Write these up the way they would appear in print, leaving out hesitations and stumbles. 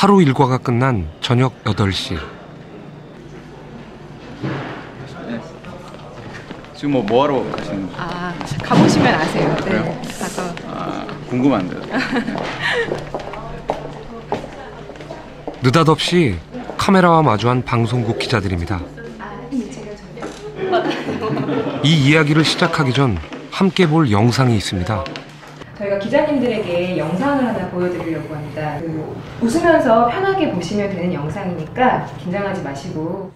하루 일과가 끝난 저녁 8시. 지금 뭐 하러 가시는 거예요? 가보시면 아세요. 네. 그래요? 가서. 궁금한데요. 느닷없이 카메라와 마주한 방송국 기자들입니다. 이 이야기를 시작하기 전 함께 볼 영상이 있습니다. 저희가 기자님들에게 영상을 하나 보여드리려고 합니다. 웃으면서 편하게 보시면 되는 영상이니까 긴장하지 마시고.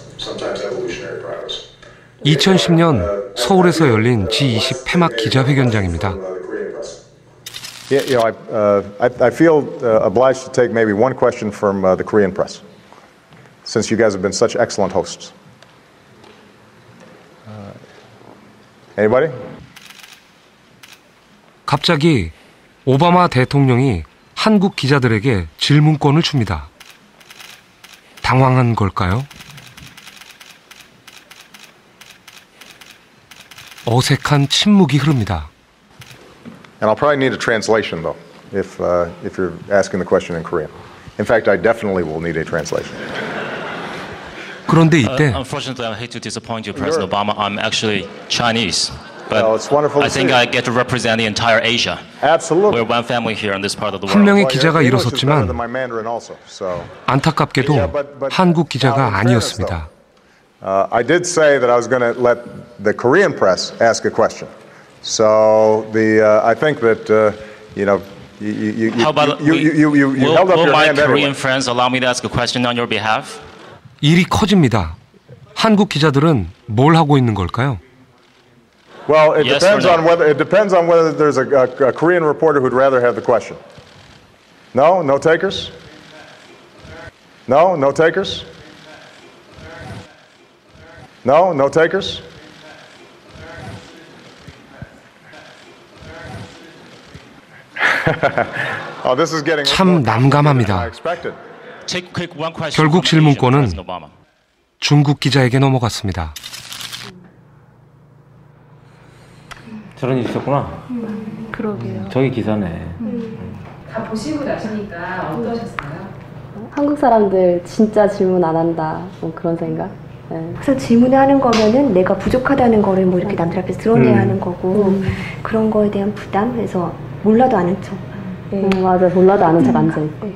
2010년 서울에서 열린 G20 폐막 기자회견장입니다. I feel obliged to take maybe one question from the Korean press, since you guys have been such excellent hosts. Anybody? 갑자기 오바마 대통령이 한국 기자들에게 질문권을 줍니다. 당황한 걸까요? 어색한 침묵이 흐릅니다. And I'll probably need a translation, though, if you're asking the question in Korean. In fact, I definitely will need a translation. 그런데 이때 Unfortunately, I hate to disappoint you, President Obama. I'm actually Chinese. But Well, it's wonderful to I think see. I get to represent the entire Asia. Absolutely. We're one family here in this part of the 한 world. 명의 기자가 Your English is better 일어섰지만 than my Mandarin also, so. 안타깝게도 한국 기자가 아니었습니다. I did say that I was going to let the Korean press ask a question. So I think that you How about held up will your my hand Korean anyway. friends allow me to ask a question on your behalf? 일이 커집니다. 한국 기자들은 뭘 하고 있는 걸까요? Well, it Yes depends or no? on whether there's a Korean reporter who'd rather have the question. No, no takers. No, no takers. No, no takers. Oh, this is getting 참 난감합니다. I expected. Take quick one question. 결국 from Asian, 질문권은 President Obama. 중국 기자에게 넘어갔습니다. 저런 일이 있었구나. 그러게요. 저기 기사네. 다 보시고 나시니까 어떠셨어요? 한국 사람들 진짜 질문 안 한다. 뭐 그런 생각. 네. 그래서 질문을 하는 거면은 내가 부족하다는 거를 뭐 이렇게 남들 앞에서 드러내야 하는 거고 그런 거에 대한 부담, 그래서 몰라도 아는 척. 맞아. 몰라도 아는 척 앉아있고.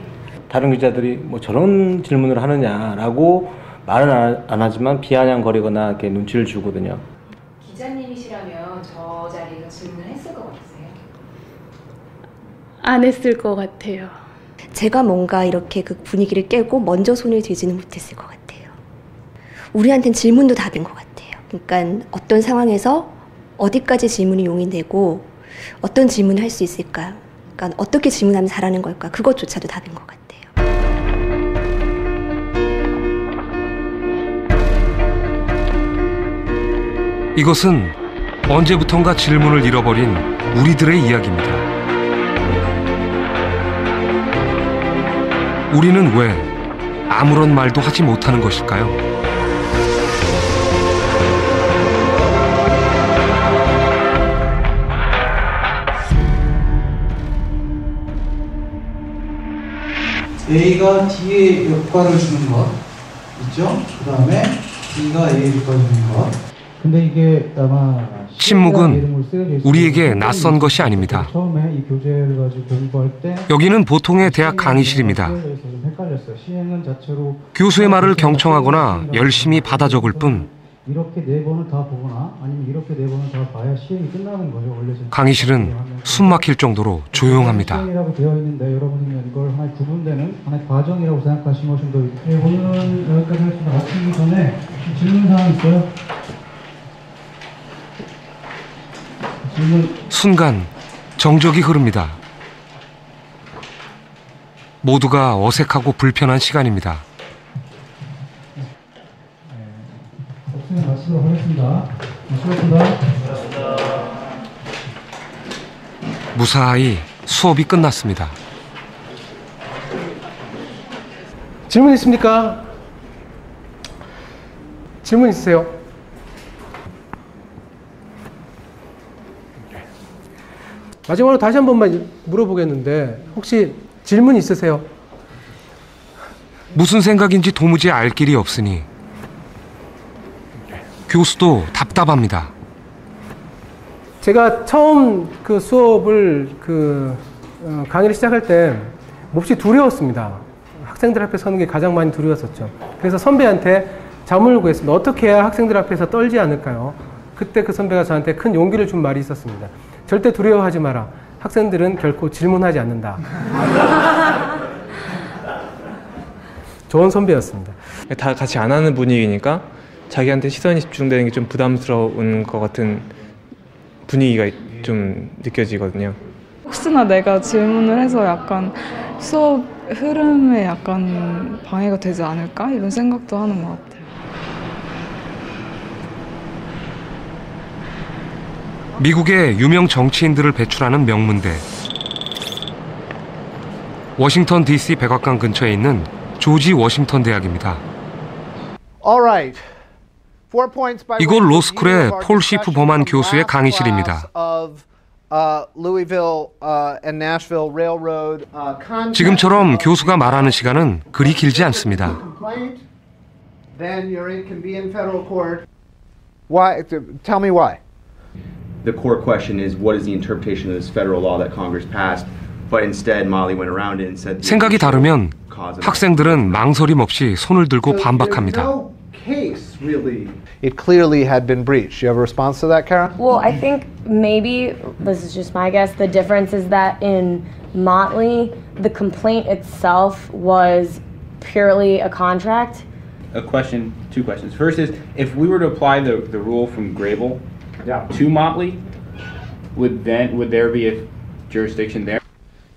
다른 기자들이 뭐 저런 질문을 하느냐라고 말은 안 하지만 비아냥거리거나 이렇게 눈치를 주거든요. 기자님이시라면 저 자리에서 질문을 했을 것 같으세요? 안 했을 것 같아요. 제가 뭔가 이렇게 그 분위기를 깨고 먼저 손을 들지는 못했을 것 같아요. 우리한텐 질문도 답인 것 같아요. 그러니까 어떤 상황에서 어디까지 질문이 용이되고 어떤 질문을 할 수 있을까? 그러니까 어떻게 질문하면 잘하는 걸까? 그것조차도 답인 것 같아요. 이것은 언제부턴가 질문을 잃어버린 우리들의 이야기입니다. 우리는 왜 아무런 말도 하지 못하는 것일까요? A가 D에 효과를 주는 것 있죠? 그 다음에 D가 A에 효과를 주는 것. 근데 이게 아마 침묵은 우리에게 낯선 것이 아닙니다. 처음에 이 교재를 가지고 공부할 때 여기는 보통의 대학 강의실입니다. 교수의 말을 경청하거나 열심히 받아 적을 뿐 이렇게 네 번을 다 보거나 아니면 이렇게 네 번을 다 봐야 시행이 끝나는 거죠. 원래 강의실은 숨 막힐 정도로 조용합니다. 시행이라고 되어 있는데 여러분이 이걸 하나의 구분되는 하나의 과정이라고 생각하시면 훨씬 더 네, 오늘은 여기까지 하겠습니다. 마치기 전에 질문 사항 있어요? 순간 정적이 흐릅니다. 모두가 어색하고 불편한 시간입니다. 없으면 마치도록 하겠습니다. 수고하셨습니다. 무사히 수업이 끝났습니다. 질문 있습니까? 질문 있으세요? 마지막으로 다시 한 번만 물어보겠는데 혹시 질문 있으세요? 무슨 생각인지 도무지 알 길이 없으니 교수도 답답합니다. 제가 처음 그 수업을 강의를 시작할 때 몹시 두려웠습니다. 학생들 앞에 서는 게 가장 많이 두려웠었죠. 그래서 선배한테 자문을 구했습니다. 어떻게 해야 학생들 앞에서 떨지 않을까요? 그때 그 선배가 저한테 큰 용기를 준 말이 있었습니다. 절대 두려워하지 마라. 학생들은 결코 질문하지 않는다. 좋은 선배였습니다. 다 같이 안 하는 분위기니까 자기한테 시선이 집중되는 게 좀 부담스러운 것 같은 분위기가 좀 느껴지거든요. 혹시나 내가 질문을 해서 약간 수업 흐름에 약간 방해가 되지 않을까? 이런 생각도 하는 것 같아요. 미국의 유명 정치인들을 배출하는 명문대. 워싱턴 DC 백악관 근처에 있는 조지 워싱턴 대학입니다. 이곳 로스쿨의 폴 시프 범한 교수의 강의실입니다. 지금처럼 교수가 말하는 시간은 그리 길지 않습니다. Tell me why. The core question is what is the interpretation of this federal law that Congress passed, but instead Molly went around it and said 생각이 다르면 학생들은 망설임 없이 손을 들고 반박합니다. It clearly had been breached. You have a response to that, Kara? Well, I think maybe, this is just my guess, the difference is that in Motley, the complaint itself was purely a contract. A question, two questions. First is, if we were to apply the rule from Grable to Motley, would there be a jurisdiction there?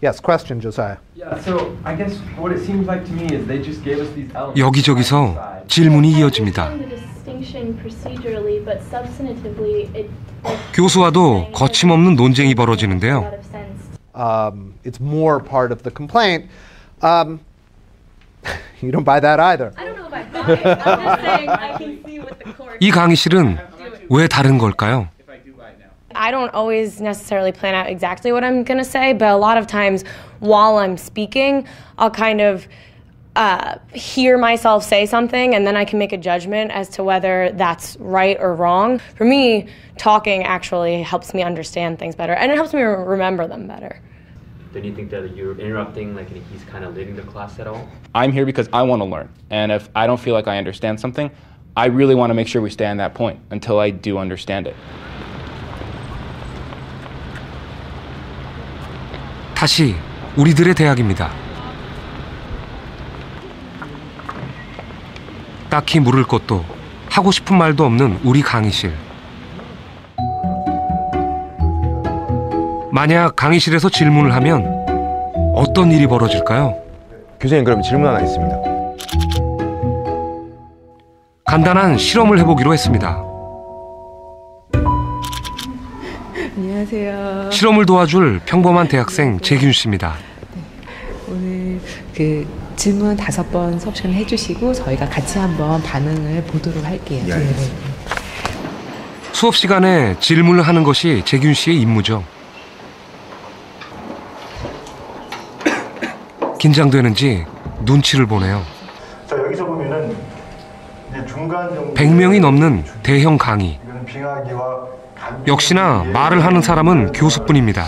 Yes, question, Josiah. Yeah, so I guess what it seems like to me is they just gave us these elements. 여기저기서 질문이 이어집니다. 교수와도 거침없는 논쟁이 벌어지는데요. It's more part of the complaint. You don't buy that either. I don't know if I buy it. I'm just saying I can see what the court. 이 강의실은 왜 다른 걸까요? I don't always necessarily plan out exactly what I'm going to say, but a lot of times while I'm speaking, I'll kind of hear myself say something and then I can make a judgment as to whether that's right or wrong. For me, talking actually helps me understand things better and it helps me remember them better. Then you think that you're interrupting, like he's kind of leading the class at all? I'm here because I want to learn. And if I don't feel like I understand something, I really want to make sure we stay on that point until I do understand it. 다시 우리들의 대학입니다. 딱히 물을 것도 하고 싶은 말도 없는 우리 강의실. 만약 강의실에서 질문을 하면 어떤 일이 벌어질까요? 교수님, 그럼 질문 하나 있습니다. 간단한 실험을 해보기로 했습니다. 안녕하세요. 실험을 도와줄 평범한 대학생 재균 씨입니다. 오늘 그 질문 5번 수업 시간 해주시고 저희가 같이 한번 반응을 보도록 할게요. 네. 수업 시간에 질문을 하는 것이 재균 씨의 임무죠. 긴장되는지 눈치를 보네요. 자, 여기서 보면은 이제 중간 정도 100명이 넘는 대형 강의. 빙하기와 역시나 말을 하는 사람은 교수뿐입니다.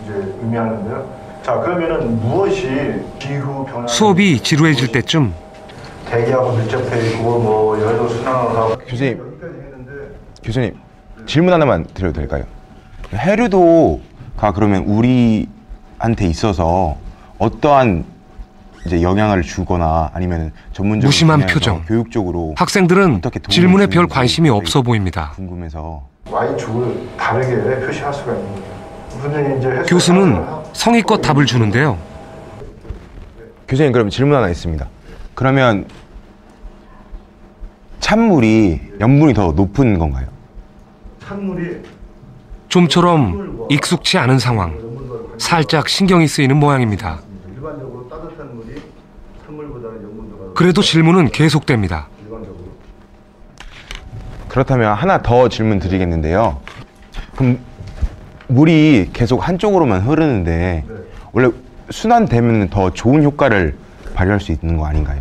이제 의미하는데요. 자, 그러면은 무엇이 기후 변화 수업이 지루해질 때쯤 대기하고 밀접해 있고 뭐 열도 순환을 하고 교수님 질문 하나만 드려도 될까요? 해류도가 그러면 우리한테 있어서 어떠한 이제 영향을 주거나 아니면 전문적으로 무심한 표정. 교육적으로 학생들은 질문에 별 관심이 없어 보입니다. 궁금해서 Y축을 다르게 표시할 수가 있는 거예요. 교수는 성의껏 답을 주는데요. 교수님, 그럼 질문 하나 있습니다. 그러면 찬물이 염분이 더 높은 건가요? 찬물이 좀처럼 익숙치 않은 상황. 살짝 신경이 쓰이는 모양입니다. 일반적으로 따뜻한 물이 찬물보다는 염분도가 그래도 질문은 계속됩니다. 그렇다면 하나 더 질문 드리겠는데요. 그럼 물이 계속 한쪽으로만 흐르는데 원래 순환되면 더 좋은 효과를 발휘할 수 있는 거 아닌가요?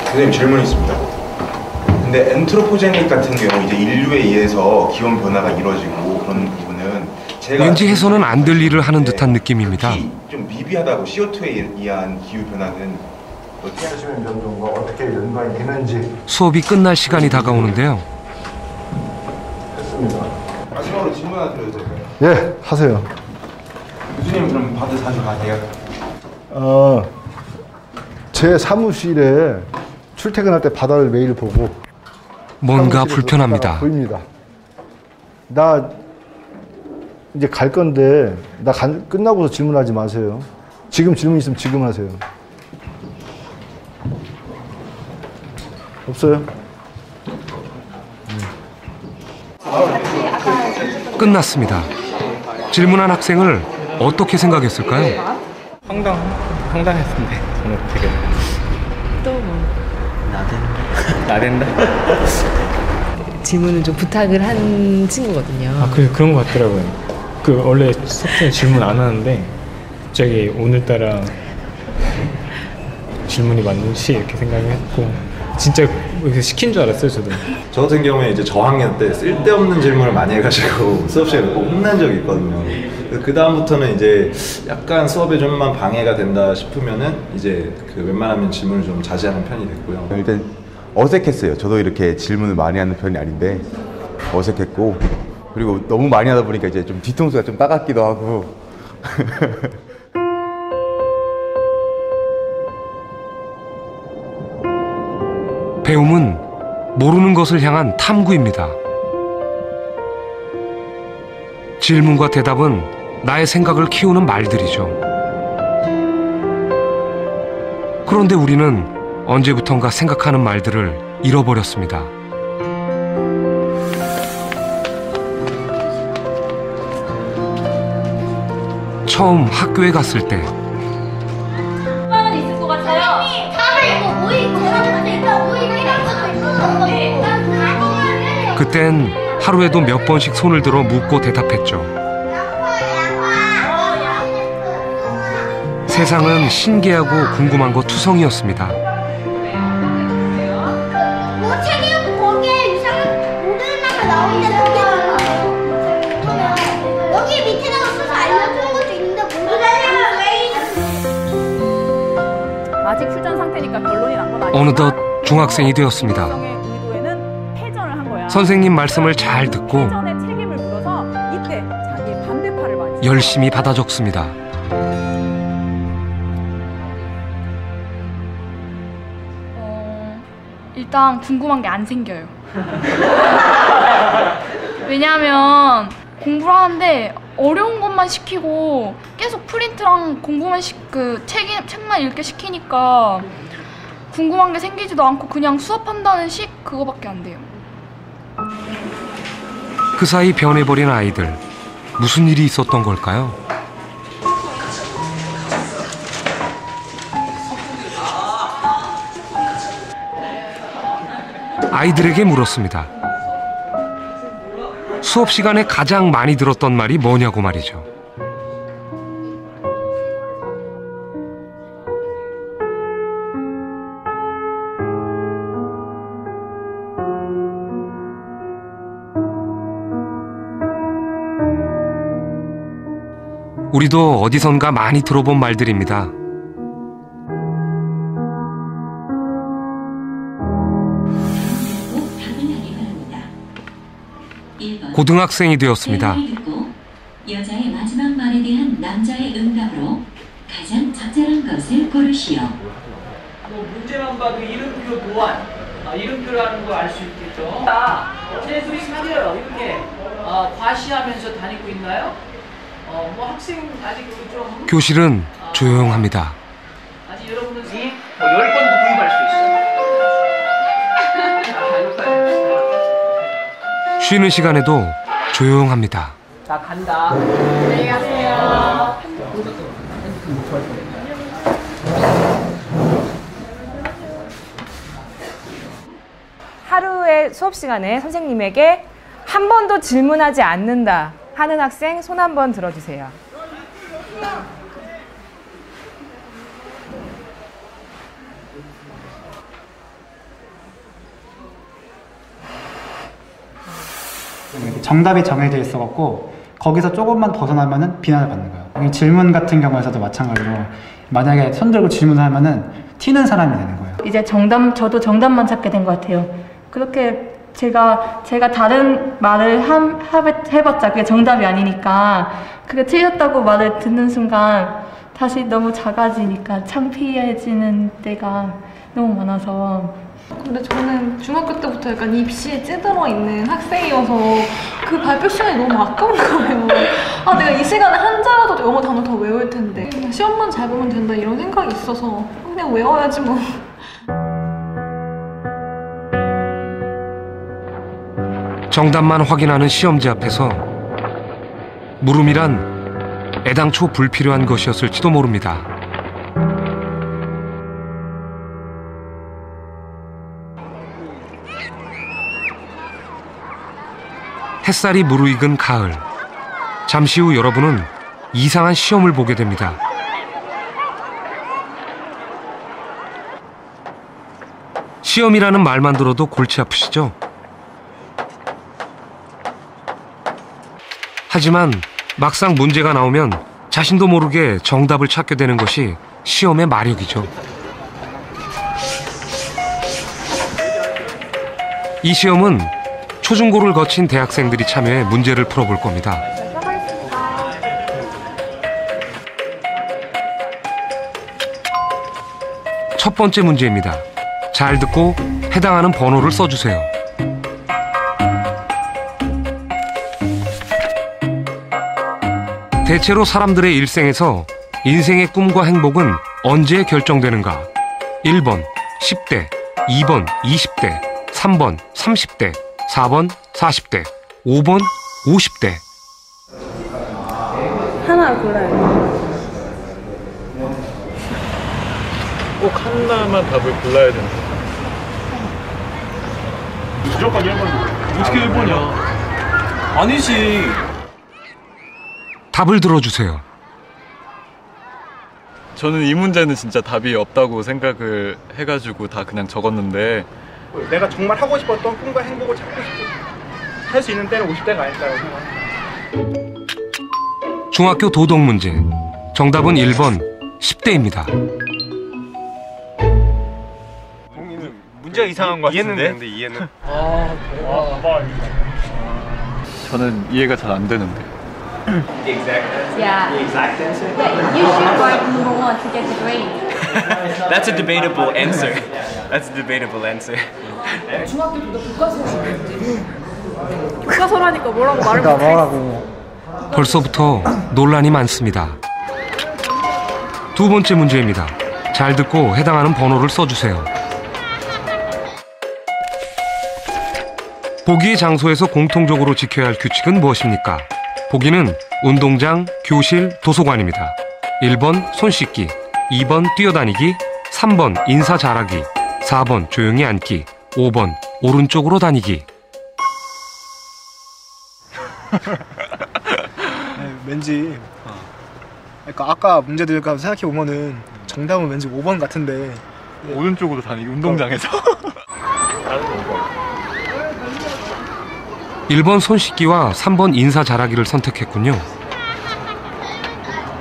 선생님 질문이 있습니다. 근데 엔트로포제닉 같은 경우 이제 인류에 의해서 기온 변화가 이루어지고 그런 부분은 제가 왠지 해서는 안 될 일을 하는 듯한 느낌입니다. 좀 미비하다고 CO2에 의한 기후 변화는 어떻게 수면 변동과 어떻게 연관이 되는지 수업이 끝날 시간이 다가오는데요. 했습니다. 마지막으로 질문 하나 드려도 될까요? 예, 하세요. 교수님 그럼 바드 자주 가세요? 제 사무실에 출퇴근할 때 바다를 매일 보고 뭔가 사무실에서 불편합니다. 바다가 보입니다. 나 이제 갈 건데 끝나고서 질문하지 마세요. 지금 질문 있으면 지금 하세요. 없어요? 끝났습니다. 질문한 학생을 어떻게 생각했을까요? 황당했는데 저는 되게 또 뭐. 나댄다? 질문을 좀 부탁을 한 친구거든요. 아, 그런 것 같더라고요. 원래 수업중에 질문 안 하는데 갑자기 오늘따라 질문이 맞는지 이렇게 생각을 했고 진짜 시킨 줄 알았어요, 저도. 저 같은 경우에 이제 저학년 때 쓸데없는 질문을 많이 해가지고 수업 시간에 꼭 혼난 적이 있거든요. 그 다음부터는 이제 약간 수업에 좀만 방해가 된다 싶으면은 이제 웬만하면 질문을 좀 자제하는 편이 됐고요. 일단 어색했어요. 저도 이렇게 질문을 많이 하는 편이 아닌데 어색했고, 그리고 너무 많이 하다 보니까 이제 좀 뒤통수가 좀 따갑기도 하고. 배움은 모르는 것을 향한 탐구입니다. 질문과 대답은 나의 생각을 키우는 말들이죠. 그런데 우리는 언제부턴가 생각하는 말들을 잃어버렸습니다. 처음 학교에 갔을 때 있을 것 같아요. 그땐 하루에도 몇 번씩 손을 들어 묻고 대답했죠. 세상은 신기하고 궁금한 거 투성이었습니다. 여기 밑에다가 써서 알려주는 것도 있는데 아직 출전 상태니까 결론이 난 건 아니지만 어느덧 중학생이 되었습니다. 의도에는 패전을 한 거야. 선생님 말씀을 잘 듣고 패전의 책임을 물어서 이때 자기의 반대파를 많이 열심히 받아 적습니다. 일단 궁금한 게 안 생겨요. 왜냐하면 공부를 하는데 어려운 것만 시키고 계속 프린트랑 공부만 책만 읽게 시키니까 궁금한 게 생기지도 않고 그냥 수업한다는 식 그거밖에 안 돼요. 그 사이 변해버린 아이들, 무슨 일이 있었던 걸까요? 아이들에게 물었습니다. 수업 시간에 가장 많이 들었던 말이 뭐냐고 말이죠. 우리도 어디선가 많이 들어본 말들입니다. 고등학생이 되었습니다. 여자의 마지막 말에 대한 남자의 응답으로 가장 적절한 것을 고르시오. 문제만 봐도 이름표 도안, 이름표라는 거 알 수 있겠죠. 제 둘이 사귀어요. 이렇게 과시하면서 다니고 있나요? 뭐 학생 아직 좀 교실은 조용합니다. 아직 여러분은 10번도 구입할 수 있어요. 쉬는 시간에도 조용합니다. 자, 간다. 안녕히 가세요. 하루의 수업 시간에 선생님에게 한 번도 질문하지 않는다 하는 학생 손 한 번 들어주세요. 정답이 정해져 있어갖고 거기서 조금만 벗어나면은 비난을 받는 거예요. 이 질문 같은 경우에서도 마찬가지로 만약에 손들고 질문하면은 튀는 사람이 되는 거예요. 이제 저도 정답만 찾게 된 것 같아요. 그렇게 제가 다른 말을 해봤자 그게 정답이 아니니까 그게 틀렸다고 말을 듣는 순간 다시 너무 작아지니까 창피해지는 때가 너무 많아서. 근데 저는 중학교 때부터 약간 입시에 찌들어 있는 학생이어서 그 발표 시간이 너무 아까운 거예요. 아, 내가 이 시간에 한자라도 영어 단어 더 외울 텐데 시험만 잘 보면 된다 이런 생각이 있어서 그냥 외워야지 뭐. 정답만 확인하는 시험지 앞에서 물음이란 애당초 불필요한 것이었을지도 모릅니다. 햇살이 무르익은 가을. 잠시 후 여러분은 이상한 시험을 보게 됩니다. 시험이라는 말만 들어도 골치 아프시죠? 하지만 막상 문제가 나오면 자신도 모르게 정답을 찾게 되는 것이 시험의 마력이죠. 이 시험은 초중고를 거친 대학생들이 참여해 문제를 풀어볼 겁니다. 첫 번째 문제입니다. 잘 듣고 해당하는 번호를 써주세요. 대체로 사람들의 일생에서 인생의 꿈과 행복은 언제 결정되는가? 1번 10대, 2번 20대, 3번 30대, 4번 40대, 5번 50대. 하나 골라요. 꼭 하나만 답을 골라야 된다. 무조건 1번. 어떻게 1번이야? 아니지. 답을 들어주세요. 저는 이 문제는 진짜 답이 없다고 생각을 해가지고 다 그냥 적었는데, 내가 정말 하고 싶었던 꿈과 행복을 찾고 싶고 할 수 있는 때는 50대가 아닐까요? 중학교 도덕 문제. 정답은 1번 10대입니다. 문제가 이상한 것 같은데? 이해는. 저는 이해가 잘 안 되는데. The exact answer? Yeah. The exact answer? Yeah, you should write number one to get the grade. That's a debatable answer. That's a debatable answer. 중학교 때도 교과서였는데 교과서라니까 뭐라고 말을 못해. 벌써부터 논란이 많습니다. 두 번째 문제입니다. 잘 듣고 해당하는 번호를 써주세요. 보기의 장소에서 공통적으로 지켜야 할 규칙은 무엇입니까? 보기는 운동장, 교실, 도서관입니다. 1번 손 씻기, 2번 뛰어다니기, 3번 인사 잘하기, 4번 조용히 앉기, 5번 오른쪽으로 다니기. 왠지 그러니까 아까 문제들 생각해 보면은 정답은 왠지 5번 같은데. 오른쪽으로 다니기, 운동장에서. 1번 손 씻기와 3번 인사 잘하기를 선택했군요.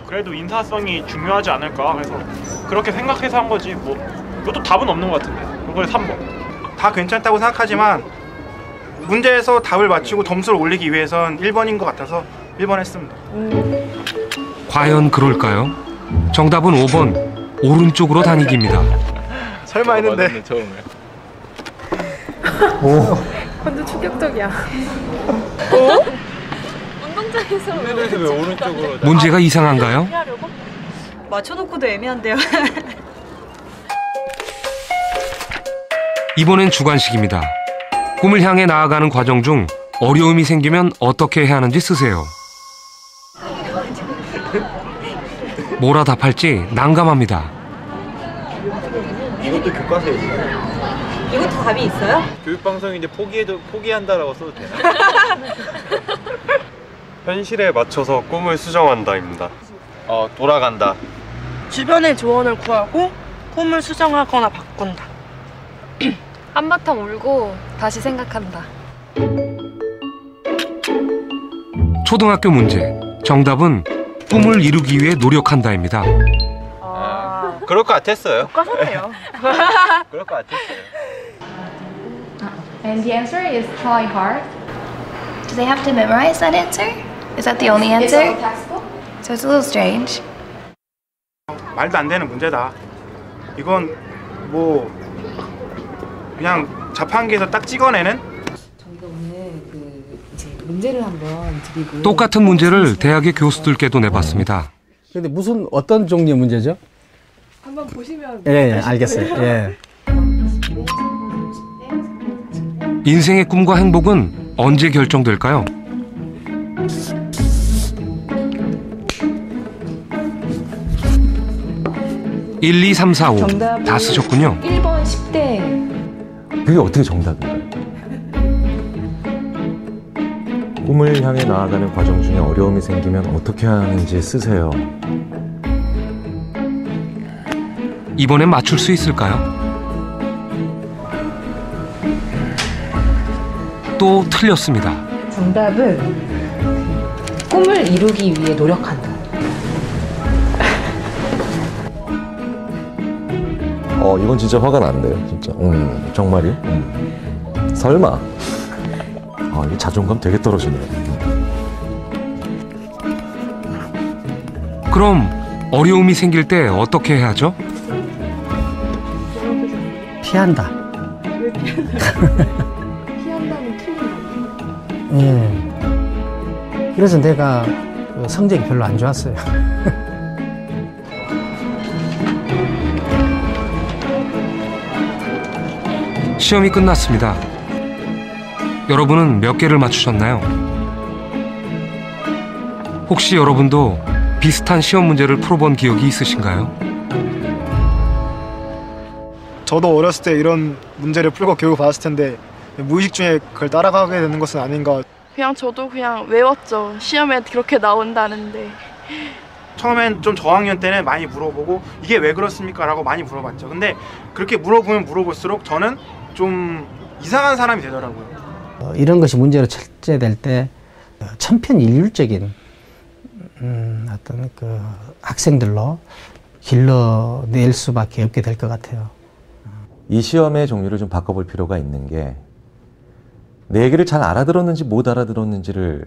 그래도 인사성이 중요하지 않을까 해서 그렇게 생각해서 한 거지 뭐 이것도 답은 없는 것 같은데. 그걸 3번. 다 괜찮다고 생각하지만 문제에서 답을 맞추고 점수를 올리기 위해선 1번인 것 같아서 1번 했습니다. 과연 그럴까요? 정답은 5번 오른쪽으로 다니기입니다. 설마 했는데. 맞았네, 처음에. 오. 완전 충격적이야. 운동장에서 왜 오른쪽으로? 문제가 이상한가요? 맞춰놓고도 애매한데요. 이번엔 주관식입니다. 꿈을 향해 나아가는 과정 중 어려움이 생기면 어떻게 해야 하는지 쓰세요. 뭐라 답할지 난감합니다. 이것도 교과서에 있어요. 이것도 답이 있어요? 교육방송인데 포기한다라고 써도 되나? 현실에 맞춰서 꿈을 수정한다입니다. 돌아간다. 주변의 조언을 구하고 꿈을 수정하거나 바꾼다. 한바탕 울고 다시 생각한다. 초등학교 문제. 정답은 꿈을 이루기 위해 노력한다입니다. 그럴 것 같았어요. 교과서네요. 그럴 것 같았어요. And the answer is try hard. Do they have to memorize that answer? Is that the only It's answer? all textbook. So it's a little strange. 말도 안 되는 문제다. 이건 뭐 그냥 자판기에서 딱 찍어내는? 저희가 오늘 이제 문제를 한번 드리고 똑같은 문제를 대학의 교수들께도 내봤습니다. 근데 무슨 어떤 종류의 문제죠? 한번 보시면 예, 알겠어요. 예. 인생의 꿈과 행복은 언제 결정될까요? (1, 2, 3, 4, 5) 다 쓰셨군요. 1번 10대. 그게 어떻게 정답인가요? 꿈을 향해 나아가는 과정 중에 어려움이 생기면 어떻게 하는지 쓰세요. 이번엔 맞출 수 있을까요? 또 틀렸습니다. 정답은 꿈을 이루기 위해 노력한다. 이건 진짜 화가 난대요, 진짜. 정말이? 설마. 이 자존감 되게 떨어지네요. 그럼 어려움이 생길 때 어떻게 해야 하죠? 피한다. 왜 피한다? 피한다면 틀린다. 예. 그래서 내가 성적이 별로 안 좋았어요. 시험이 끝났습니다. 여러분은 몇 개를 맞추셨나요? 혹시 여러분도 비슷한 시험 문제를 풀어본 기억이 있으신가요? 저도 어렸을 때 이런 문제를 풀고 교육을 받았을 텐데 무의식 중에 그걸 따라가게 되는 것은 아닌가. 그냥 저도 그냥 외웠죠. 시험에 그렇게 나온다는데. 처음엔 좀 저학년 때는 많이 물어보고 이게 왜 그렇습니까? 라고 많이 물어봤죠. 근데 그렇게 물어보면 물어볼수록 저는 좀 이상한 사람이 되더라고요. 이런 것이 문제로 출제될 때 천편일률적인 어떤 그 학생들로 길러낼 수밖에 없게 될 것 같아요. 이 시험의 종류를 좀 바꿔볼 필요가 있는 게 내 얘기를 잘 알아들었는지 못 알아들었는지를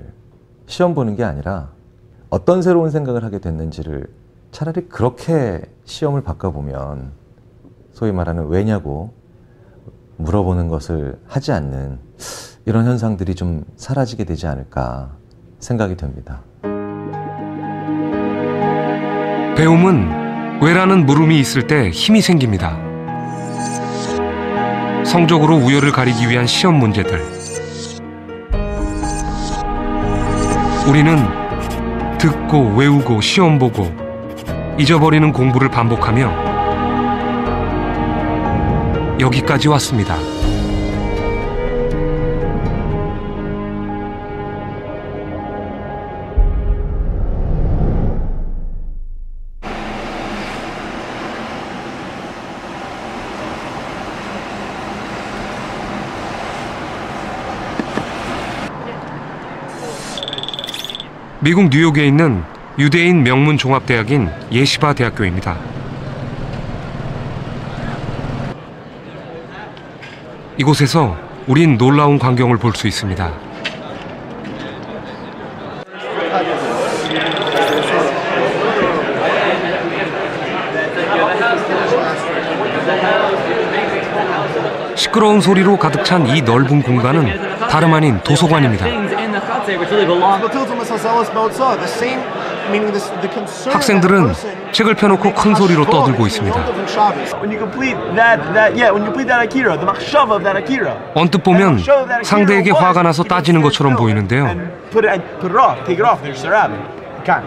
시험 보는 게 아니라 어떤 새로운 생각을 하게 됐는지를 차라리 그렇게 시험을 바꿔보면 소위 말하는 왜냐고 물어보는 것을 하지 않는 이런 현상들이 좀 사라지게 되지 않을까 생각이 됩니다. 배움은 왜라는 물음이 있을 때 힘이 생깁니다. 성적으로 우열을 가리기 위한 시험 문제들. 우리는 듣고 외우고 시험 보고 잊어버리는 공부를 반복하며 여기까지 왔습니다. 미국 뉴욕에 있는 유대인 명문 종합대학인 예시바 대학교입니다. 이곳에서 우린 놀라운 광경을 볼 수 있습니다. 시끄러운 소리로 가득 찬 이 넓은 공간은 다름 아닌 도서관입니다. 학생들은 책을 펴놓고 큰 소리로 떠들고 있습니다. 언뜻 보면 상대에게 화가 나서 따지는 것처럼 보이는데요.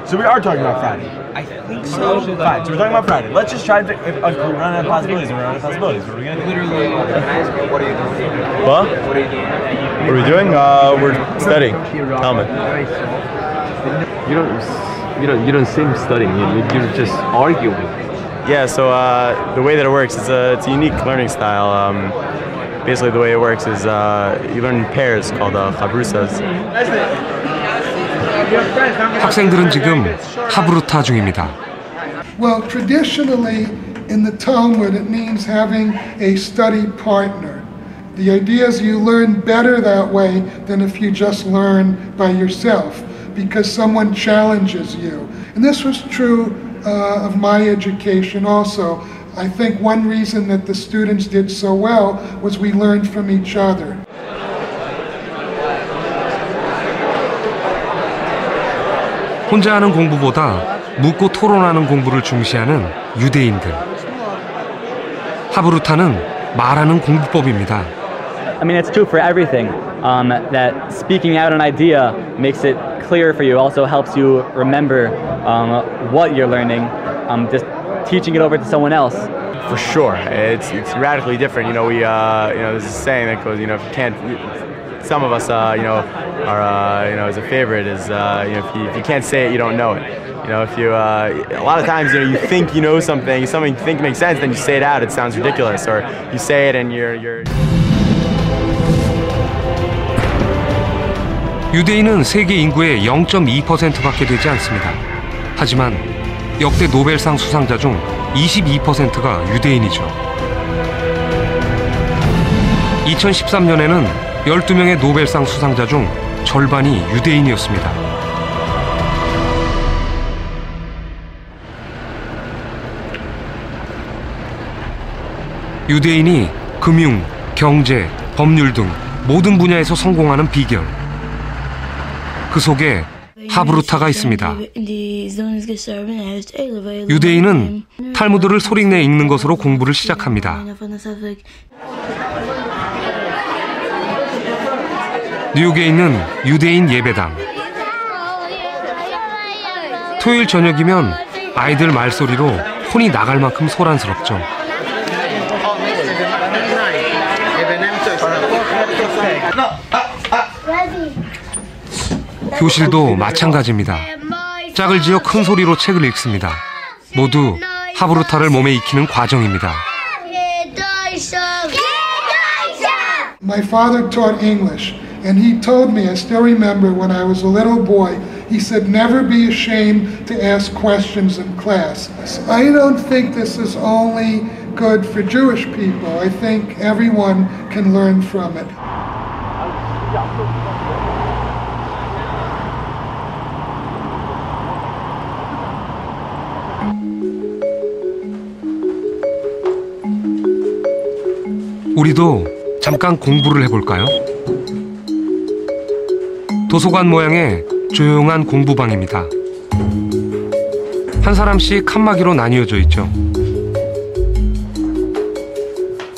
So we are talking about Friday. I think so. Fine. So we're talking about Friday. Let's just try to run out of possibilities. We're running out of possibilities. What are we gonna do? What are you doing? What? What are you doing? What are we doing? We're studying. Talmud. You don't seem studying. You're just arguing. Yeah. So the way that it works is it's a unique learning style. Basically, the way it works is you learn in pairs called chabrusas. 학생들은 지금 하브루타 중입니다. Well, traditionally in the Talmud it means having a study partner. The idea is you learn better that way than if you just learn by yourself, because someone challenges you. And this was true of my education also. I think one reason that the students did so well was we learned from each other. 혼자 하는 공부보다 묻고 토론하는 공부를 중시하는 유대인들. 하브루타는 말하는 공부법입니다. I mean, it's true for everything. That speaking out an idea makes it clear for you. Also helps you remember what you're learning. Just teaching it over to someone else. For sure, it's radically different. You know, there's a saying that goes, if you can't, some of us, are, as a favorite is, if you can't say it, you don't know it. If you, a lot of times, you think you know something you think makes sense, then you say it out, it sounds ridiculous, or you say it and you're. 유대인은 세계 인구의 0.2%밖에 되지 않습니다. 하지만 역대 노벨상 수상자 중 22%가 유대인이죠. 2013년에는 12명의 노벨상 수상자 중 절반이 유대인이었습니다. 유대인이 금융, 경제, 법률 등 모든 분야에서 성공하는 비결. 그 속에 하브루타가 있습니다. 유대인은 탈무드를 소리내 읽는 것으로 공부를 시작합니다. 뉴욕에 있는 유대인 예배당. 토요일 저녁이면 아이들 말소리로 혼이 나갈 만큼 소란스럽죠. 교실도 마찬가지입니다. 짝을 지어 큰 소리로 책을 읽습니다. 모두 하브루타를 몸에 익히는 과정입니다. My father taught English, and he told me, I still remember when I was a little boy, he said, never be ashamed to ask questions in class. I don't think this is only good for Jewish people. I think everyone can learn from it. 우리도 잠깐 공부를 해볼까요? 도서관 모양의 조용한 공부방입니다. 한 사람씩 칸막이로 나뉘어져 있죠.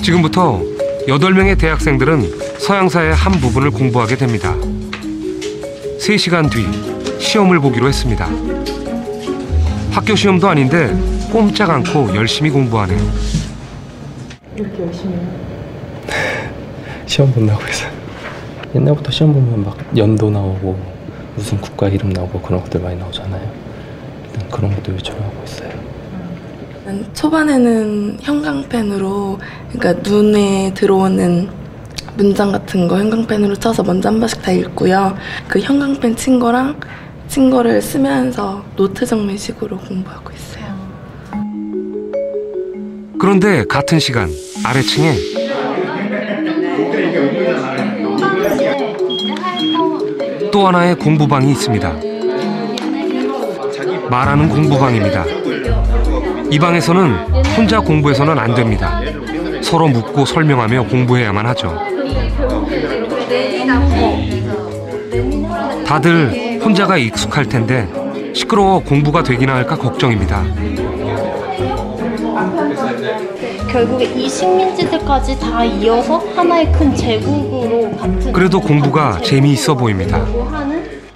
지금부터 8명의 대학생들은 서양사의 한 부분을 공부하게 됩니다. 3시간 뒤 시험을 보기로 했습니다. 학교 시험도 아닌데 꼼짝 않고 열심히 공부하네요. 이렇게 열심히 해요? 시험 본다고 해서 옛날부터 시험 보면 막 연도 나오고 무슨 국가 이름 나오고 그런 것들 많이 나오잖아요. 일단 그런 것도 위주로 하고 있어요. 초반에는 형광펜으로, 그러니까 눈에 들어오는 문장 같은 거 형광펜으로 쳐서 먼저 한 번씩 다 읽고요. 그 형광펜 친 거를 쓰면서 노트 정리식으로 공부하고 있어요. 그런데 같은 시간 아래층에 또 하나의 공부방이 있습니다. 말하는 공부방입니다. 이 방에서는 혼자 공부해서는 안 됩니다. 서로 묻고 설명하며 공부해야만 하죠. 다들 혼자가 익숙할 텐데 시끄러워 공부가 되기나 할까 걱정입니다. 결국에 이 식민지들까지 다 이어서 하나의 큰 제국으로 같은. 그래도 공부가 재미있어 보입니다.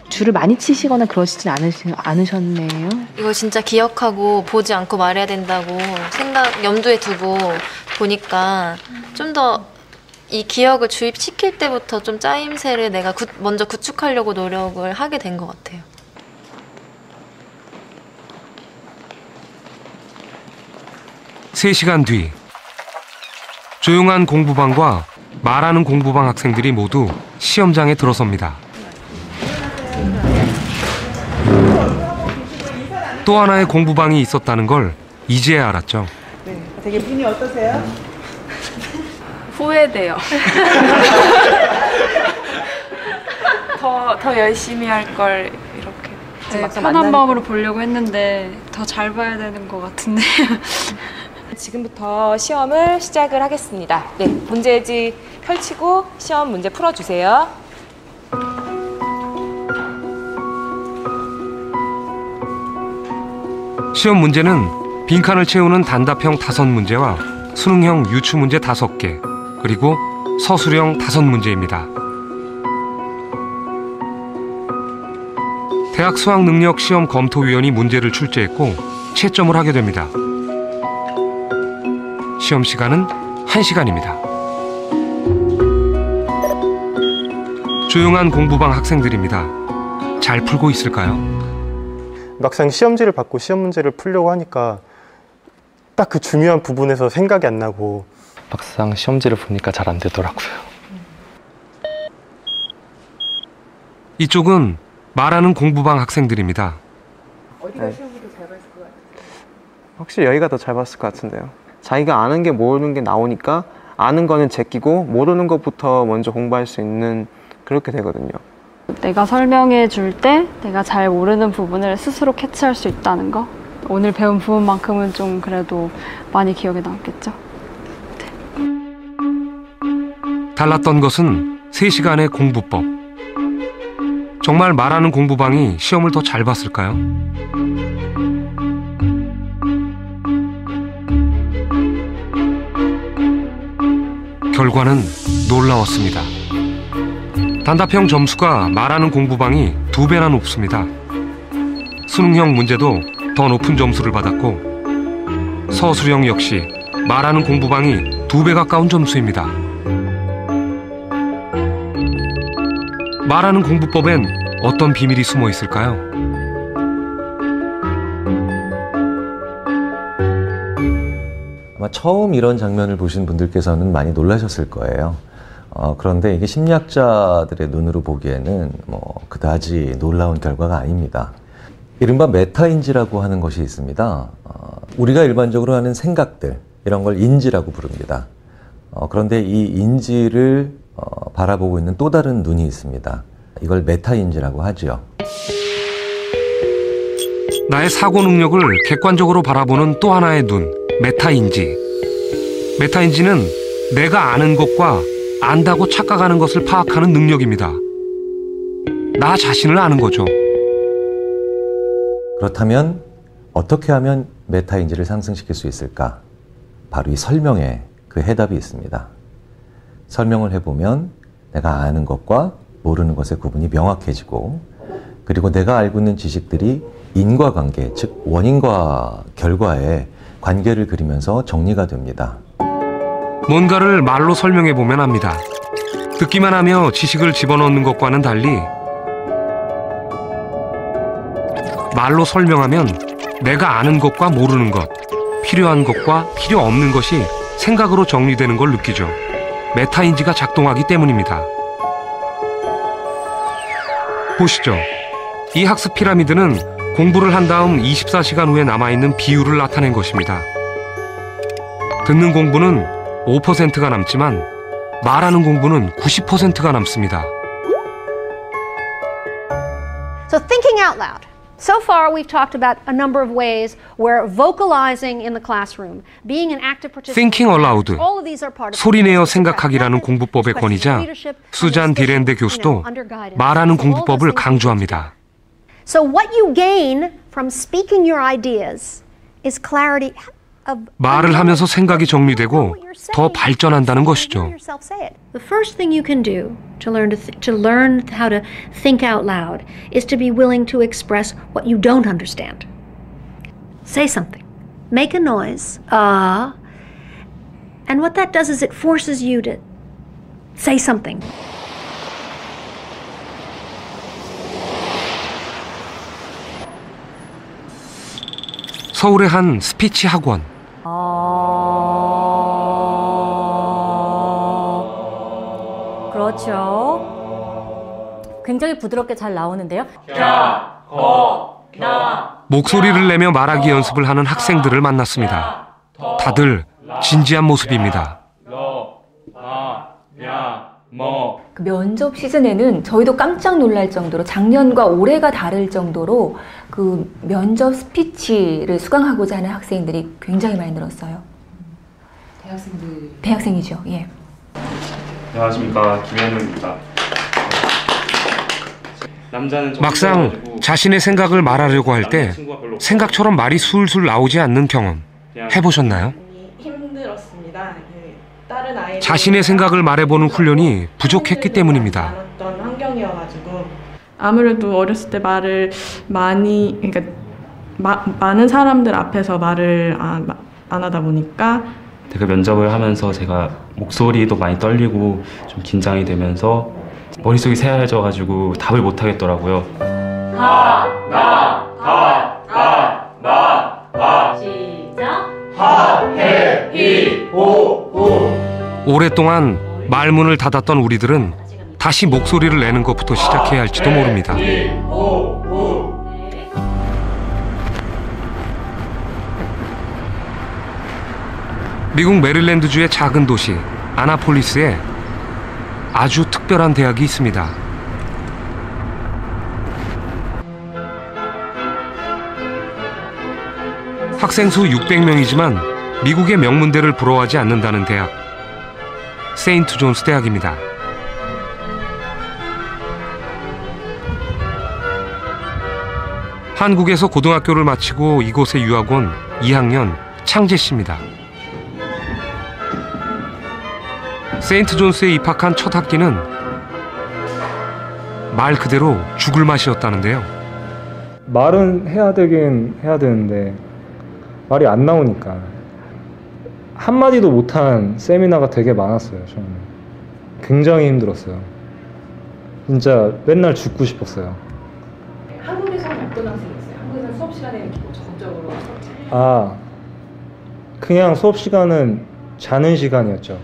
줄을 많이 치시거나 그러시진 않으셨네요. 이거 진짜 기억하고 보지 않고 말해야 된다고 염두에 두고 보니까 좀 더 이 기억을 주입시킬 때부터 좀 짜임새를 내가 먼저 구축하려고 노력을 하게 된 것 같아요. 세 시간 뒤 조용한 공부방과 말하는 공부방 학생들이 모두 시험장에 들어섭니다. 또 하나의 공부방이 있었다는 걸 이제야 알았죠. 네, 되게 기분이 어떠세요? 후회돼요. 더 열심히 할 걸 이렇게. 네, 편한 마음으로 보려고 했는데 더 잘 봐야 되는 것 같은데. 지금부터 시험을 시작을 하겠습니다. 네, 문제지 펼치고 시험 문제 풀어주세요. 시험 문제는 빈칸을 채우는 단답형 5문제와 수능형 유추문제 5개, 그리고 서술형 5문제입니다. 대학 수학능력시험 검토위원이 문제를 출제했고 채점을 하게 됩니다. 시험 시간은 1시간입니다. 조용한 공부방 학생들입니다. 잘 풀고 있을까요? 막상 시험지를 받고 시험 문제를 풀려고 하니까 딱 그 중요한 부분에서 생각이 안 나고 막상 시험지를 보니까 잘 안 되더라고요. 이쪽은 말하는 공부방 학생들입니다. 어디가 시험을 더 잘 봤을 것 같아요? 확실히 여기가 더 잘 봤을 것 같은데요. 자기가 아는 게 모르는 게 나오니까 아는 거는 제끼고 모르는 것부터 먼저 공부할 수 있는 그렇게 되거든요. 내가 설명해 줄 때 내가 잘 모르는 부분을 스스로 캐치할 수 있다는 거. 오늘 배운 부분만큼은 좀 그래도 많이 기억에 남겠죠. 달랐던 것은 3시간의 공부법. 정말 말하는 공부방이 시험을 더 잘 봤을까요? 결과는 놀라웠습니다. 단답형 점수가 말하는 공부방이 2배나 높습니다. 수능형 문제도 더 높은 점수를 받았고 서술형 역시 말하는 공부방이 2배 가까운 점수입니다. 말하는 공부법엔 어떤 비밀이 숨어 있을까요? 아마 처음 이런 장면을 보신 분들께서는 많이 놀라셨을 거예요. 그런데 이게 심리학자들의 눈으로 보기에는 그다지 놀라운 결과가 아닙니다. 이른바 메타인지라고 하는 것이 있습니다. 우리가 일반적으로 하는 생각들, 이런 걸 인지라고 부릅니다. 그런데 이 인지를 바라보고 있는 또 다른 눈이 있습니다. 이걸 메타인지라고 하죠. 나의 사고 능력을 객관적으로 바라보는 또 하나의 눈, 메타인지. 메타인지는 내가 아는 것과 안다고 착각하는 것을 파악하는 능력입니다. 나 자신을 아는 거죠. 그렇다면 어떻게 하면 메타인지를 상승시킬 수 있을까? 바로 이 설명에 그 해답이 있습니다. 설명을 해보면 내가 아는 것과 모르는 것의 구분이 명확해지고, 그리고 내가 알고 있는 지식들이 인과관계, 즉 원인과 결과의 관계를 그리면서 정리가 됩니다. 뭔가를 말로 설명해보면 압니다. 듣기만 하며 지식을 집어넣는 것과는 달리 말로 설명하면 내가 아는 것과 모르는 것, 필요한 것과 필요 없는 것이 생각으로 정리되는 걸 느끼죠. 메타인지가 작동하기 때문입니다. 보시죠. 이 학습 피라미드는 공부를 한 다음 24시간 후에 남아있는 비율을 나타낸 것입니다. 듣는 공부는 5%가 남지만 말하는 공부는 90%가 남습니다. So thinking out loud. So far we've talked about a number of ways where vocalizing in the classroom, being an active participant. Thinking aloud, 소리내어 생각하기라는 공부법의 권위자 수잔 디랜데 교수도 말하는 공부법을 강조합니다. So what you gain from speaking your ideas is clarity. 말을 하면서 생각이 정리되고 더 발전한다는 것이죠. The first thing you can do to learn how to think out loud is to be willing to express what you don't understand. Say something. Make a noise. And what that does is it forces you to say something. 서울의 한 스피치 학원. 그렇죠. 굉장히 부드럽게 잘 나오는데요. 목소리를 내며 말하기 연습을 하는 학생들을 만났습니다. 다들 진지한 모습입니다. 그 면접 시즌에는 저희도 깜짝 놀랄 정도로 작년과 올해가 다를 정도로 그 면접 스피치를 수강하고자 하는 학생들이 굉장히 많이 늘었어요. 대학생이죠. 예. 안녕하십니까, 김현우입니다. 막상 자신의 생각을 말하려고 할 때 생각처럼 말이 술술 나오지 않는 경험 해보셨나요? 힘들었습니다. 자신의 생각을 말해보는 훈련이 부족했기 때문입니다. 어떤 환경이어가지고 아무래도 어렸을 때 말을 많이 많은 사람들 앞에서 말을 안 하다 보니까 그 면접을 하면서 제가 목소리도 많이 떨리고 좀 긴장이 되면서 머릿속이 새하얘져가지고 답을 못 하겠더라고요. 시작. 오랫동안 말문을 닫았던 우리들은 다시 목소리를 내는 것부터 시작해야 할지도 모릅니다. 미국 메릴랜드주의 작은 도시 아나폴리스에 아주 특별한 대학이 있습니다. 학생 수 600명이지만 미국의 명문대를 부러워하지 않는다는 대학, 세인트 존스 대학입니다. 한국에서 고등학교를 마치고 이곳에 유학 온 2학년 창재 씨입니다. 세인트 존스에 입학한 첫 학기는 말 그대로 죽을 맛이었다는데요. 말은 해야 되긴 해야 되는데 말이 안 나오니까 한마디도 못한 세미나가 되게 많았어요. 저는 굉장히 힘들었어요. 진짜 맨날 죽고 싶었어요. 한국에서는 어떤 학생이었어요? 한국에서는 수업 시간에 이렇게 뭐 적극적으로 그냥 수업 시간은 자는 시간이었죠.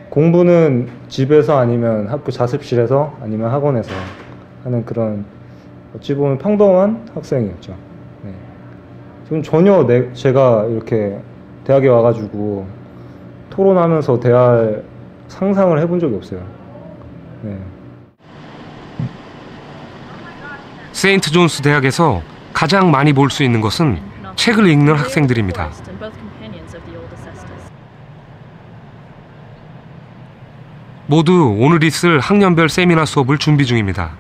공부는 집에서 아니면 학교 자습실에서 아니면 학원에서 하는 그런 어찌 보면 평범한 학생이었죠. 네. 지금 전혀 제가 이렇게 대학에 와가지고 토론하면서 대할 상상을 해본 적이 없어요. 네. 세인트 존스 대학에서 가장 많이 볼 수 있는 것은 책을 읽는 학생들입니다. 모두 오늘 있을 학년별 세미나 수업을 준비 중입니다.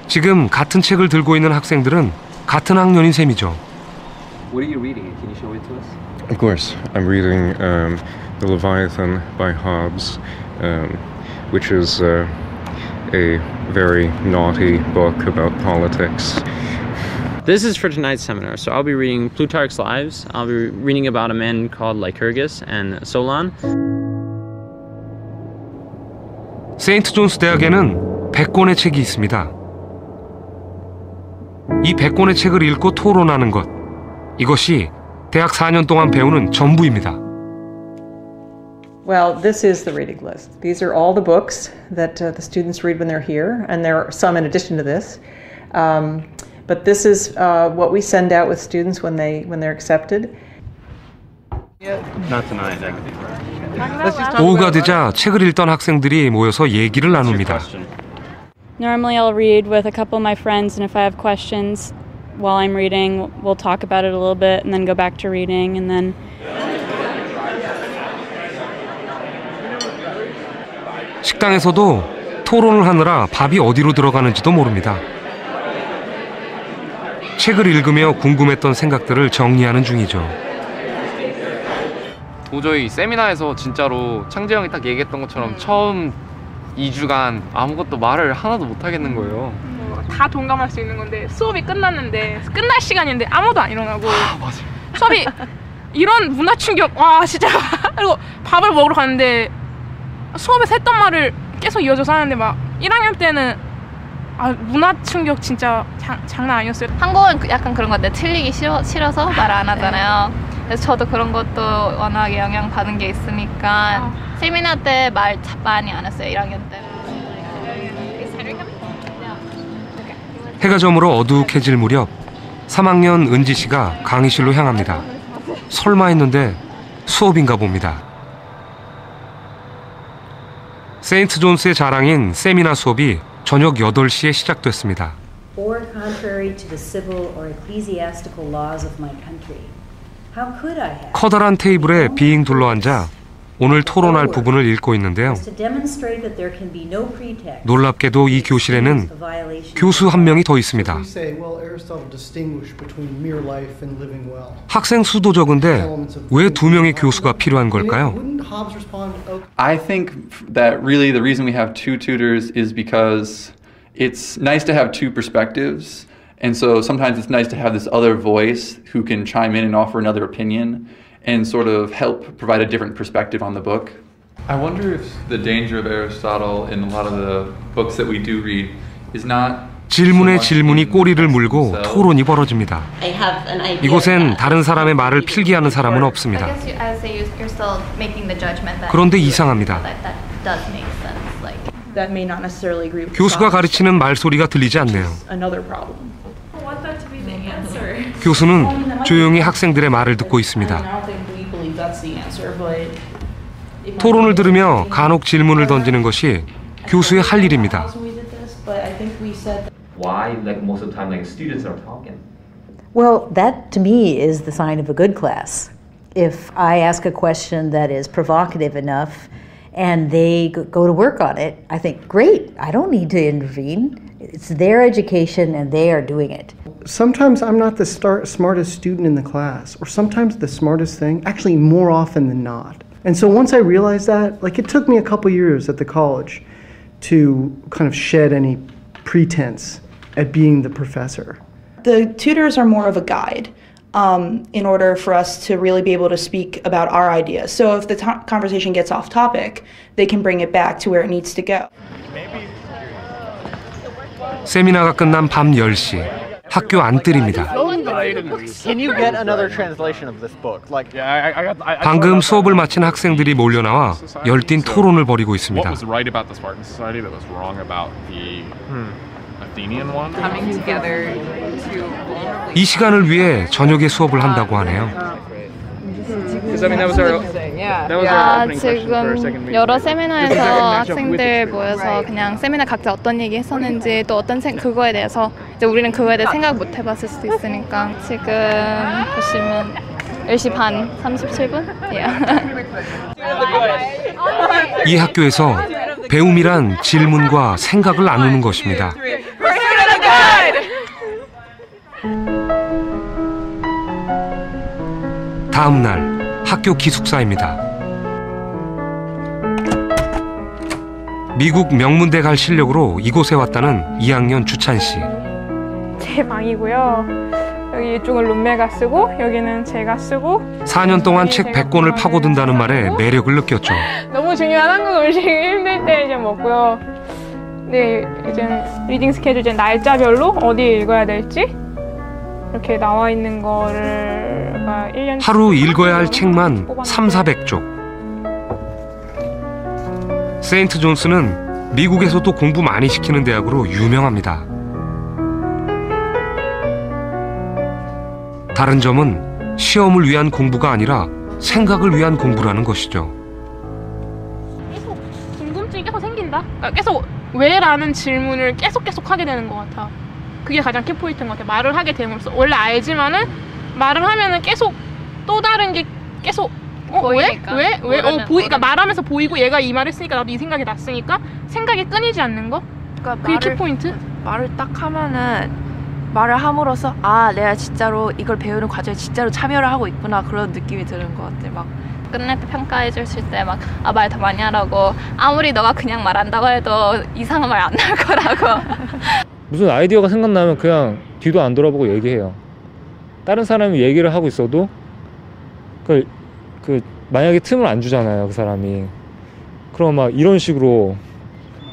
지금 같은 책을 들고 있는 학생들은 같은 학년인 셈이죠. What are you reading? Can you show it to us? Of course. I'm reading The Leviathan by Hobbes, which is a very naughty book about politics. This is for tonight's seminar, so I'll be reading Plutarch's Lives. I'll be reading about a man called Lycurgus and Solon. 세인트 존스 대학에는 100권의 책이 있습니다. 이 100권의 책을 읽고 토론하는 것, 이것이 대학 4년 동안 배우는 전부입니다. Well, this is the reading list. These are all the books that the students read when they're here, and there are some in addition to this. But this is what we send out with students when they're accepted. Not tonight. 오후가 되자 책을 읽던 학생들이 모여서 얘기를 나눕니다. Normally I'll read with a couple of my friends, and if I have questions while I'm reading, we'll talk about it a little bit and then go back to reading and then 식당에서도 토론을 하느라 밥이 어디로 들어가는지도 모릅니다. 책을 읽으며 궁금했던 생각들을 정리하는 중이죠. 도저히 세미나에서 진짜로 창재 형이 딱 얘기했던 것처럼 처음 2주간 아무것도 말을 하나도 못 하겠는 거예요. 다 동감할 수 있는 건데 수업이 끝났는데 끝날 시간인데 아무도 안 일어나고 수업이 이런 문화 충격 와 진짜 그리고 밥을 먹으러 갔는데 수업에서 했던 말을 계속 이어져서 하는데 막 1학년 때는 문화 충격 진짜 장난 아니었어요. 한국은 약간 그런 것 같아요. 틀리기 싫어서 말 안 하잖아요. 그래서 저도 그런 것도 워낙에 영향받은 게 있으니까 세미나 때 말 많이 안 했어요. 1학년 때. 해가 저물어 어둑해질 무렵 3학년 은지 씨가 강의실로 향합니다. 설마 했는데 수업인가 봅니다. 세인트 존스의 자랑인 세미나 수업이 저녁 8시에 시작됐습니다. or contrary to the civil or ecclesiastical laws of my country. How could I have? 커다란 테이블에 빙 둘러앉아 오늘 토론할 부분을 읽고 있는데요. To demonstrate that there can be no pretext. 놀랍게도 이 교실에는 교수 한 명이 더 있습니다. 학생 수도 적은데 왜 2명의 교수가 필요한 걸까요? I think that really the reason we have 2 tutors is because it's nice to have 2 perspectives, and so sometimes it's nice to have this other voice who can chime in and offer another opinion and sort of help provide a different perspective on the book. I wonder if the danger of Aristotle in a lot of the books that we do read is not 질문에 질문이 꼬리를 물고 토론이 벌어집니다. 이곳엔 다른 사람의 말을 필기하는 사람은 없습니다. 그런데 이상합니다. 교수가 가르치는 말소리가 들리지 않네요. 교수는 조용히 학생들의 말을 듣고 있습니다. 토론을 들으며 간혹 질문을 던지는 것이 교수의 할 일입니다. Why, like most of the time, like students are talking? Well, that to me is the sign of a good class. If I ask a question that is provocative enough and they go to work on it, I think, great, I don't need to intervene. It's their education and they are doing it. Sometimes I'm not the smartest student in the class, or sometimes the smartest thing, actually more often than not. And so once I realized that, like it took me a couple years at the college to kind of shed any pretense at being the professor. The tutors are more of a guide in order for us to really be able to speak about our ideas. So if the conversation gets off topic, they can bring it back to where it needs to go. 세미나가 끝난 밤 10시, 학교 안뜰입니다. Can you get another translation of this book? Like, 방금 수업을 마친 학생들이 몰려나와 열띤 토론을 벌이고 있습니다. What was right about the Spartan society that was wrong about the Athenian one? Coming together to vulnerably. 이 시간을 위해 저녁에 수업을 한다고 하네요. 지금 여러 세미나에서 학생들 모여서 그냥 세미나 각자 어떤 얘기 했었는지 또 어떤 그거에 대해서 이제 우리는 그거에 대해 생각 못 해봤을 수도 있으니까 지금 보시면 10시 반 37분? 이 학교에서 배움이란 질문과 생각을 나누는 것입니다. 다음 날 학교 기숙사입니다. 미국 명문대 갈 실력으로 이곳에 왔다는 2학년 주찬 씨. 제 방이고요. 여기 이쪽은 룸메가 쓰고 여기는 제가 쓰고. 4년 동안 책 100권을 파고든다는 말에 매력을 느꼈죠. 너무 중요한 한국 음식 힘들 때 이제 먹고요. 네, 이제 리딩 스케줄 이제 날짜별로 어디 읽어야 될지 이렇게 나와 있는 거를 1년 하루 읽어야 할 책만 300~400쪽. 세인트 존스는 미국에서도 공부 많이 시키는 대학으로 유명합니다. 다른 점은 시험을 위한 공부가 아니라 생각을 위한 공부라는 것이죠. 계속 궁금증이 계속 생긴다? 그러니까 계속 왜라는 질문을 계속 하게 되는 것 같아. 그게 가장 키포인트인 것 같아. 말을 하게 됨으로써 원래 알지만은 말을 하면은 계속 또 다른 게 계속 보이니까. 왜? 그러니까 말하면서 보이고 얘가 이 말 했으니까 나도 이 생각이 났으니까 생각이 끊이지 않는 거? 그러니까 그게 키포인트? 말을 딱 하면은 말을 함으로써 아 내가 진짜로 이걸 배우는 과정에 진짜로 참여를 하고 있구나 그런 느낌이 드는 것 같아. 막 끝날 때 평가해 주실 때 막 말 더 많이 하라고 아무리 너가 그냥 말한다고 해도 이상한 말 안 나올 거라고. 무슨 아이디어가 생각나면 그냥 뒤도 안 돌아보고 얘기해요. 다른 사람이 얘기를 하고 있어도 그 만약에 틈을 안 주잖아요 그 사람이. 그럼 막 이런 식으로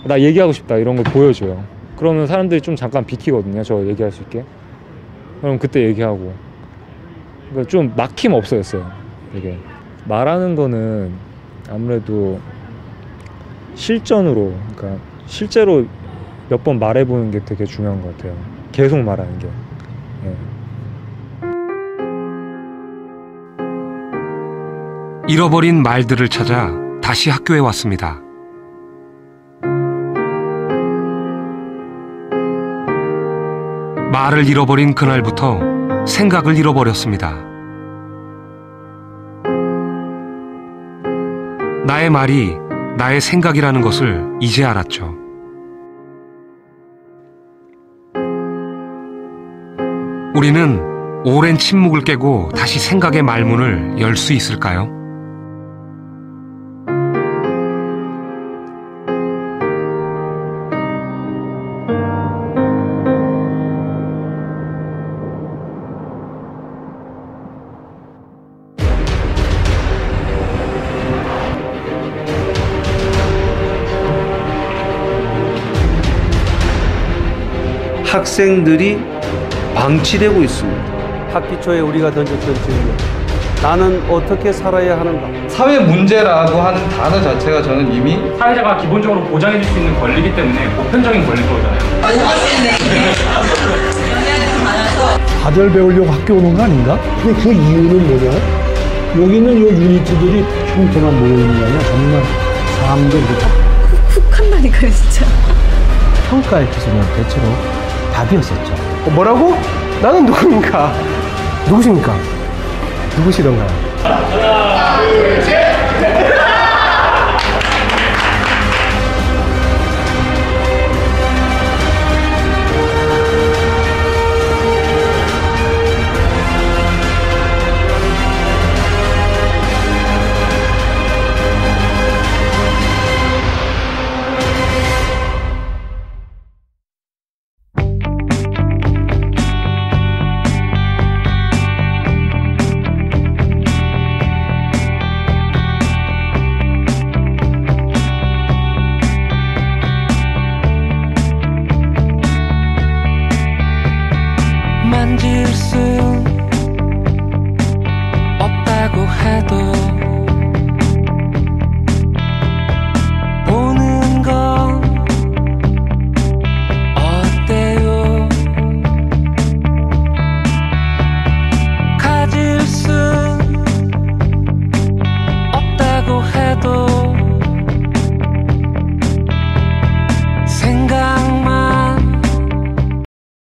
나 얘기하고 싶다 이런 걸 보여줘요. 그러면 사람들이 좀 잠깐 비키거든요 저 얘기할 수 있게. 그럼 그때 얘기하고. 그러니까 좀 막힘 없어졌어요 이게. 말하는 거는 아무래도 실전으로 그러니까 실제로 몇 번 말해보는 게 되게 중요한 것 같아요. 계속 말하는 게. 예. 잃어버린 말들을 찾아 다시 학교에 왔습니다. 말을 잃어버린 그날부터 생각을 잃어버렸습니다. 나의 말이 나의 생각이라는 것을 이제 알았죠. 우리는 오랜 침묵을 깨고 다시 생각의 말문을 열 수 있을까요? 학생들이 방치되고 있습니다. 학기 초에 우리가 던졌던 질문, 나는 어떻게 살아야 하는가? 사회 문제라고 하는 단어 자체가 저는 이미 사회자가 기본적으로 보장해줄 수 있는 권리이기 때문에 보편적인 권리인 거잖아요. 다들 배우려고 학교 오는 거 아닌가? 근데 그 이유는 뭐냐? 여기 있는 요 유니트들이 형태만 모여있는 게 아니라 정말 사람들 훅 한다니까요, 진짜. 평가의 기준은 대체로 답이었었죠. 뭐라고? 나는 누구입니까? 누구십니까? 누구시던가요? 하나, 둘, 셋!